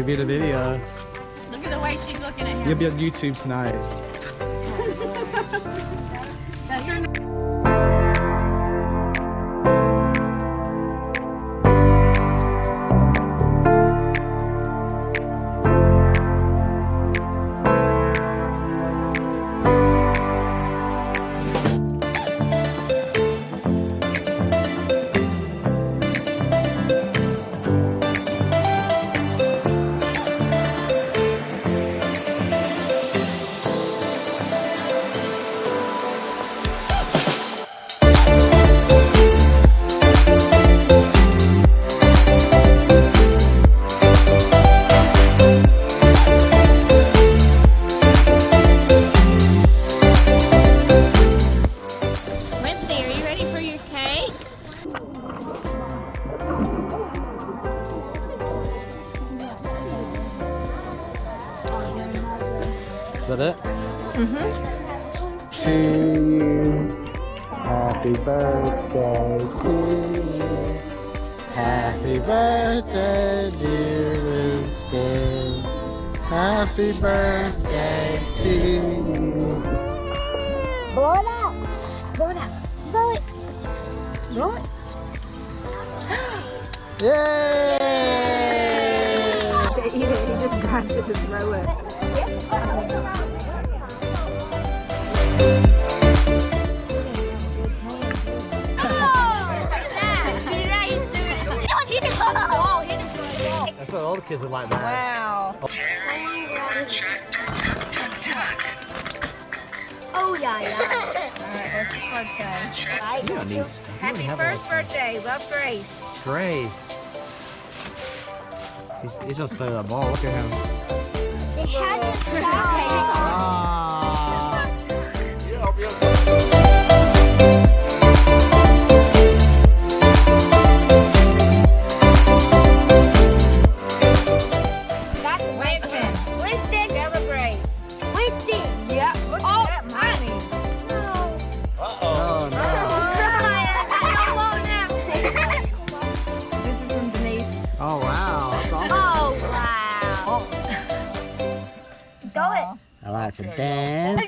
You'll be in a video. Look at the way she's looking at him. You'll be on YouTube tonight. That's your Is that it? Mm-hmm. To you, happy birthday to you. Happy birthday, dear Winston. Happy birthday to you. Blow it out. Blow it out. Blow it. Blow it. Yay! He just grabs it and throw it. That's what all the kids are like that. Wow. Oh yeah, yeah. Alright, what's the card say? You don't need stuff. You don't Happy have first all birthday. Love, Grace. that. Grace. He's just playing that ball. Look at him. It has a sound. Ah. That's Winston. Winston. Celebrate. Winston. Yeah. Look at that money. Oh no. This is from Denise. Oh wow. That's awesome. Oh wow. Go it. I like to dance.